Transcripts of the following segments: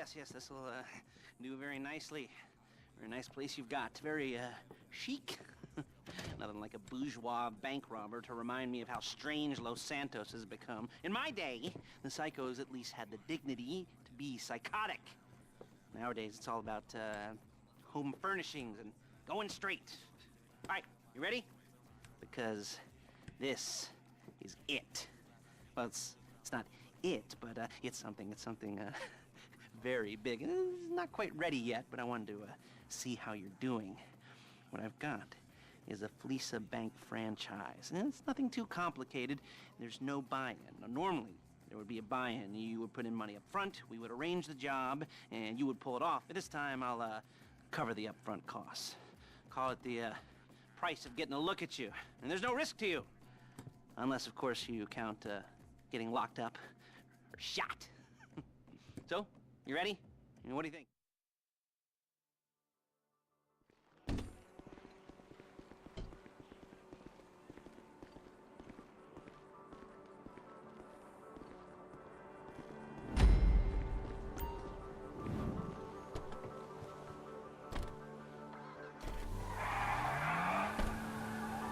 Yes, this will do very nicely. Very nice place you've got. Very chic. Nothing like a bourgeois bank robber to remind me of how strange Los Santos has become. In my day, the psychos at least had the dignity to be psychotic. Nowadays, it's all about home furnishings and going straight. All right, you ready? Because this is it. Well, it's not it, but it's something very big. It's not quite ready yet, but I wanted to see how you're doing. What I've got is a felica bank franchise, and it's nothing too complicated. There's no buy-in. Now, normally, there would be a buy-in. You would put in money up front, we would arrange the job, and you would pull it off. But this time, I'll cover the upfront costs. Call it the price of getting a look at you. And there's no risk to you. Unless, of course, you count getting locked up or shot. So, you ready? What do you think?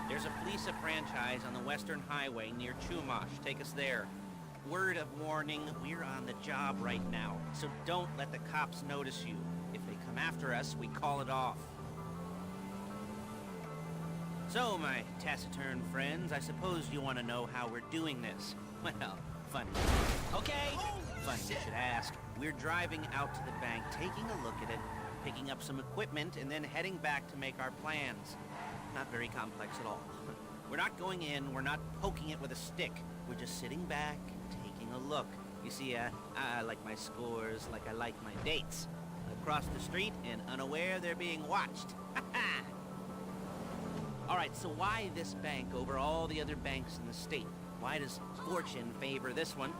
There's a felica franchise on the Western Highway near Chumash. Take us there. Word of warning, we're on the job right now, so don't let the cops notice you. If they come after us, we call it off. So, my taciturn friends, I suppose you want to know how we're doing this. Well, funny. Okay, funny you should ask. We're driving out to the bank, taking a look at it, picking up some equipment, and then heading back to make our plans. Not very complex at all. We're not going in, we're not poking it with a stick. We're just sitting back, taking a look. You see, I like my scores like I like my dates. Across the street and unaware they're being watched. All right, so why this bank over all the other banks in the state? Why does fortune favor this one?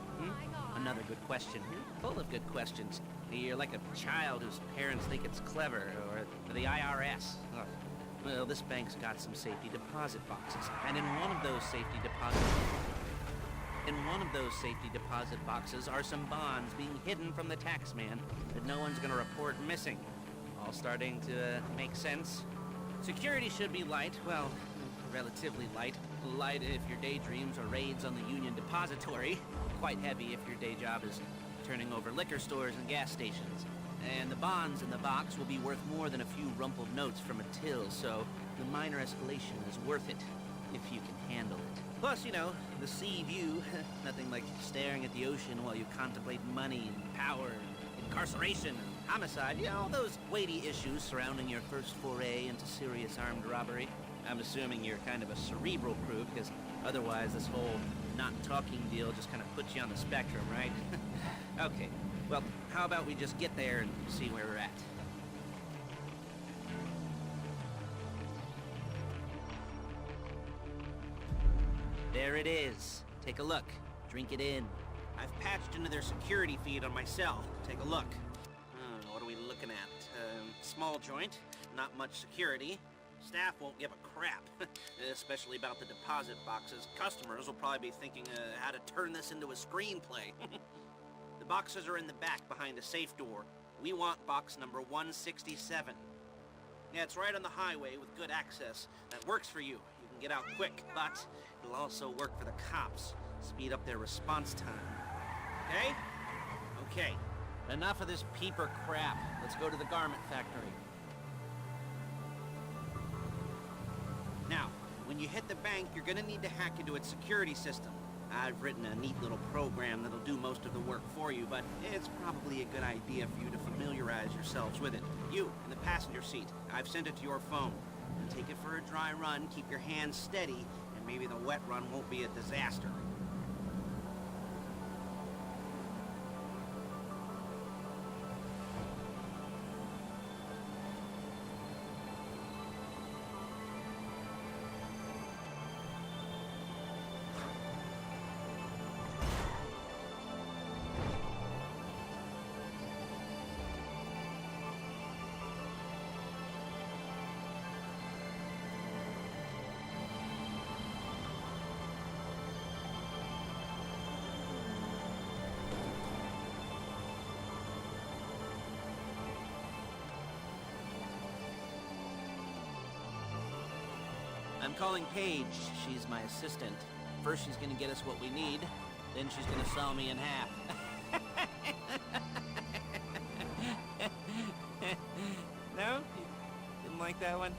Another good question. Full of good questions. You're like a child whose parents think it's clever, or the IRS. Ugh. Well, this bank's got some safety deposit boxes, and in one of those safety deposit boxes are some bonds being hidden from the tax man that no one's gonna report missing. All starting to make sense. Security should be light, well, relatively light. Light if your daydreams are raids on the Union Depository. Quite heavy if your day job is turning over liquor stores and gas stations. And the bonds in the box will be worth more than a few rumpled notes from a till, so the minor escalation is worth it, if you can handle it. Plus, you know, the sea view, nothing like staring at the ocean while you contemplate money and power and incarceration and homicide, you know, all those weighty issues surrounding your first foray into serious armed robbery. I'm assuming you're kind of a cerebral crew, because otherwise this whole not talking deal just kind of puts you on the spectrum, right? Okay. Well, how about we just get there and see where we're at? There it is. Take a look. Drink it in. I've patched into their security feed on my cell. Take a look. What are we looking at? Small joint, not much security. Staff won't give a crap, especially about the deposit boxes. Customers will probably be thinking how to turn this into a screenplay. The boxes are in the back behind a safe door. We want box number 167. Yeah, it's right on the highway with good access. That works for you. You can get out quick, but it'll also work for the cops. Speed up their response time. Okay? Okay. Enough of this peeper crap. Let's go to the garment factory. Now, when you hit the bank, you're gonna need to hack into its security system. I've written a neat little program that'll do most of the work for you, but it's probably a good idea for you to familiarize yourselves with it. You, in the passenger seat, I've sent it to your phone. And take it for a dry run, keep your hands steady, and maybe the wet run won't be a disaster. I'm calling Paige. She's my assistant. First she's gonna get us what we need, then she's gonna saw me in half. No? You didn't like that one?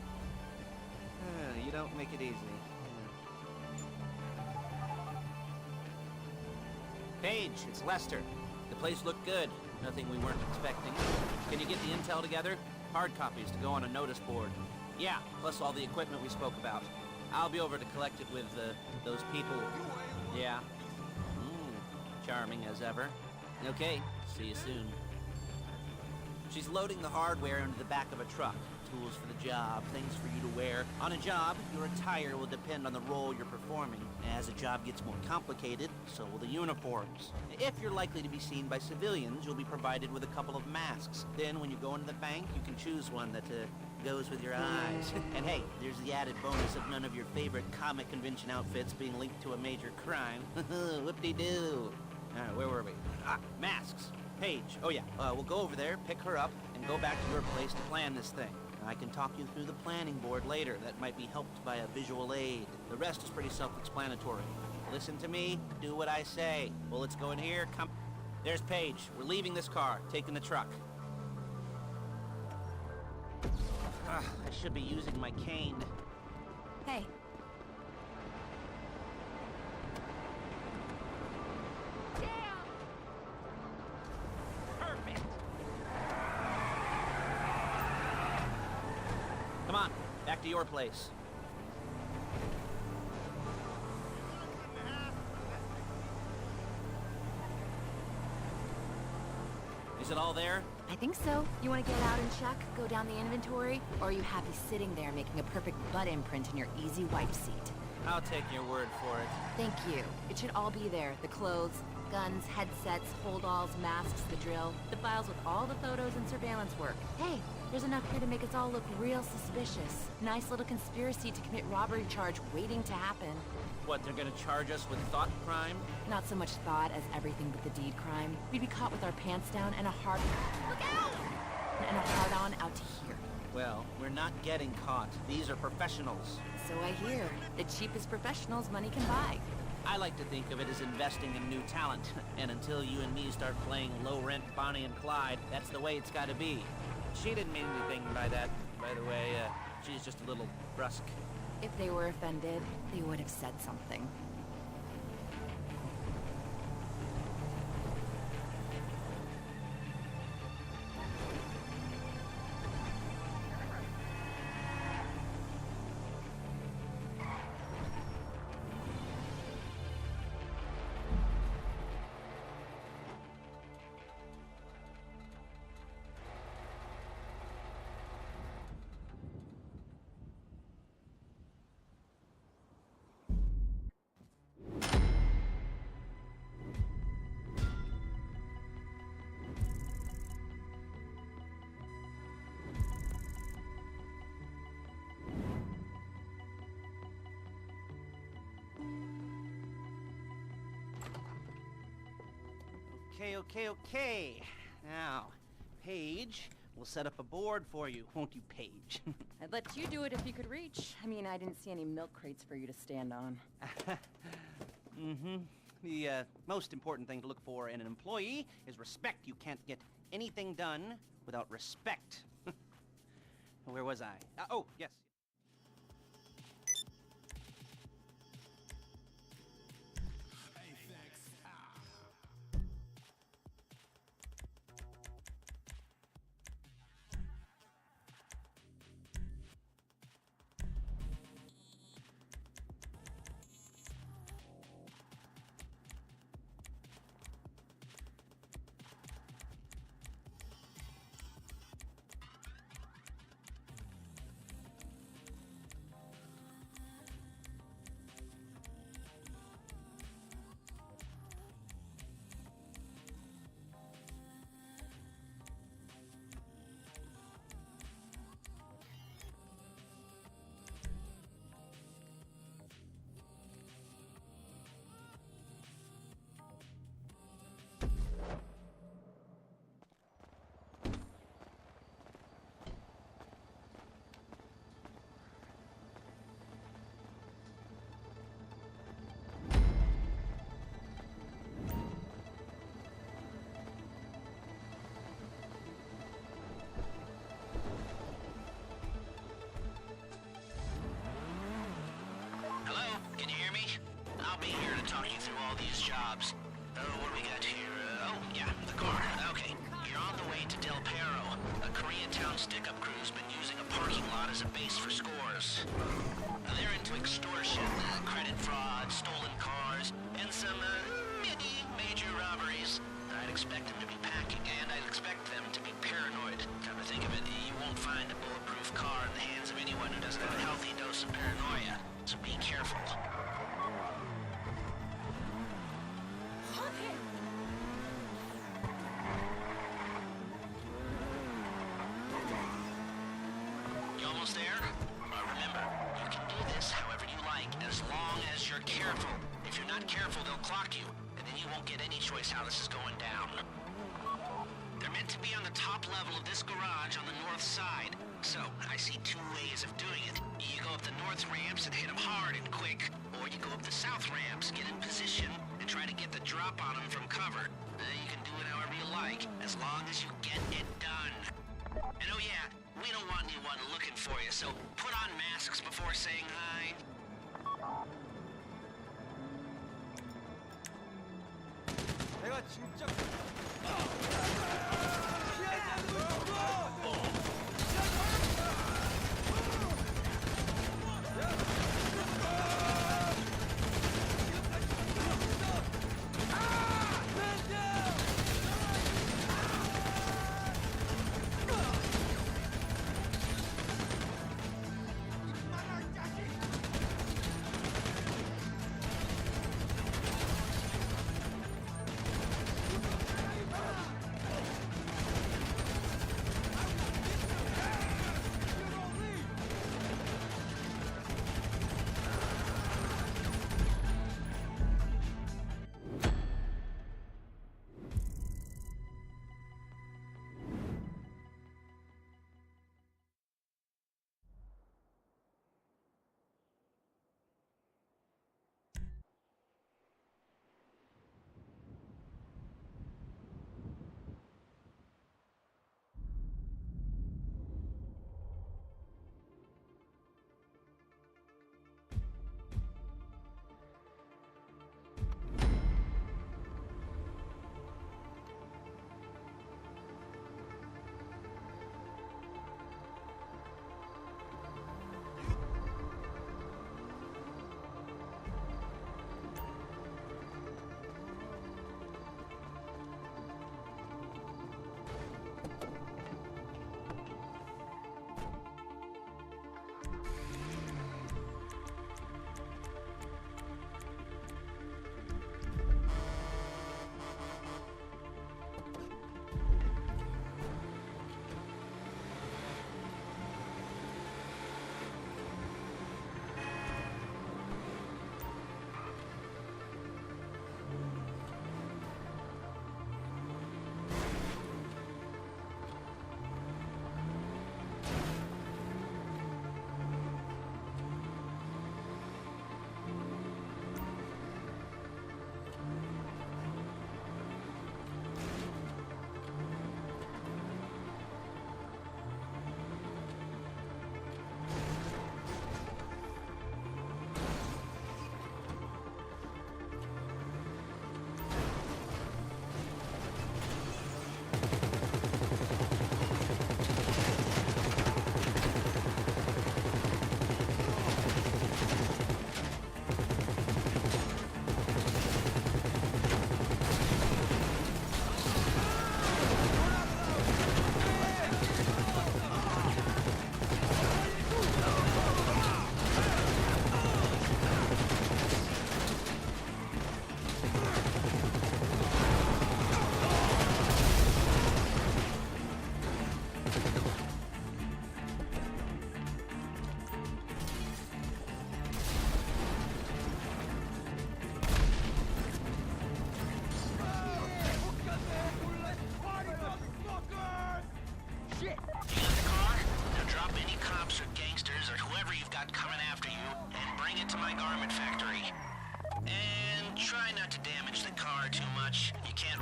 You don't make it easy. Paige, it's Lester. The place looked good. Nothing we weren't expecting. Can you get the intel together? Hard copies to go on a notice board. Yeah, plus all the equipment we spoke about. I'll be over to collect it with, those people. Yeah. Charming as ever. Okay, see you soon. She's loading the hardware into the back of a truck. Tools for the job, things for you to wear. On a job, your attire will depend on the role you're performing. As the job gets more complicated, so will the uniforms. If you're likely to be seen by civilians, you'll be provided with a couple of masks. Then when you go into the bank, you can choose one that goes with your eyes. And hey, there's the added bonus of none of your favorite comic convention outfits being linked to a major crime. Whoop-de-doo. Where were we? Masks. Paige. Oh yeah, we'll go over there, pick her up, and go back to your place to plan this thing. I can talk you through the planning board later. That might be helped by a visual aid. The rest is pretty self-explanatory. Listen to me, do what I say. Bullets go in here, come... There's Paige. We're leaving this car, taking the truck. I should be using my cane. Hey. Come on, back to your place. Is it all there? I think so. You want to get out and check? Go down the inventory? Or are you happy sitting there making a perfect butt imprint in your easy wipe seat? I'll take your word for it. Thank you. It should all be there. The clothes, guns, headsets, holdalls, masks, the drill. The files with all the photos and surveillance work. Hey, there's enough here to make us all look real suspicious. Nice little conspiracy to commit robbery charge waiting to happen. What, they're gonna charge us with thought crime? Not so much thought as everything but the deed crime. We'd be caught with our pants down and a hard... Look out! And a hard-on out to here. Well, we're not getting caught. These are professionals. So I hear. The cheapest professionals money can buy. I like to think of it as investing in new talent. And until you and me start playing low-rent Bonnie and Clyde, that's the way it's gotta be. She didn't mean anything by that, by the way. She's just a little brusque. If they were offended, they would have said something. Okay. Now, Paige, we'll set up a board for you, won't you, Paige? I'd let you do it if you could reach. I mean, I didn't see any milk crates for you to stand on. The most important thing to look for in an employee is respect. You can't get anything done without respect. Where was I? Oh, yes. jobs. What do we got here? The car. Okay, you're on the way to Del Perro. A Koreatown stick-up crew's been using a parking lot as a base for scores. They're into extortion, credit fraud, stolen cars, and some, major robberies. I'd expect them to be packing, and I'd expect them to be paranoid. Come to think of it, you won't find a bulletproof car in the hands of anyone who doesn't have a healthy dose of paranoia, so be careful. You almost there? Remember, you can do this however you like, as long as you're careful. If you're not careful, they'll clock you, and then you won't get any choice how this is going down. They're meant to be on the top level of this garage on the north side. So, I see two ways of doing it. You go up the north ramps and hit them hard and quick, or you go up the south ramps, get in position, and try to get the drop on them from cover. You can do it however you like, as long as you get it done. And oh yeah, we don't want anyone looking for you, so put on masks before saying hi. 내가 진짜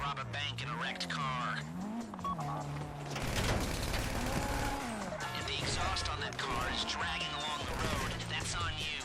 rob a bank in a wrecked car. If the exhaust on that car is dragging along the road, that's on you.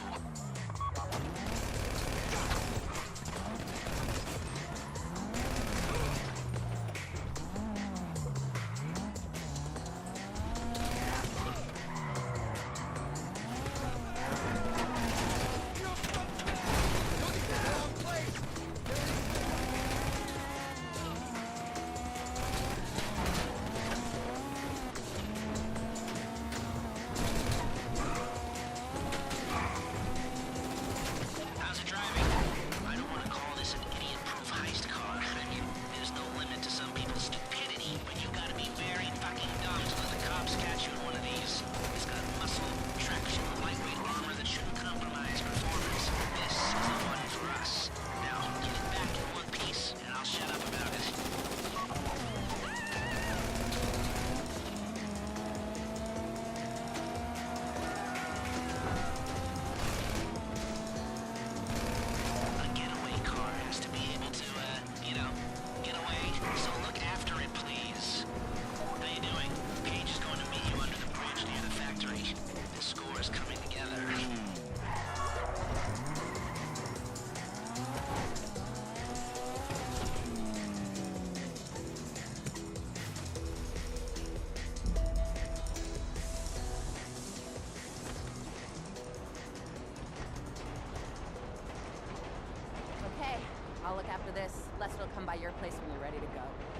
come by your place when you're ready to go.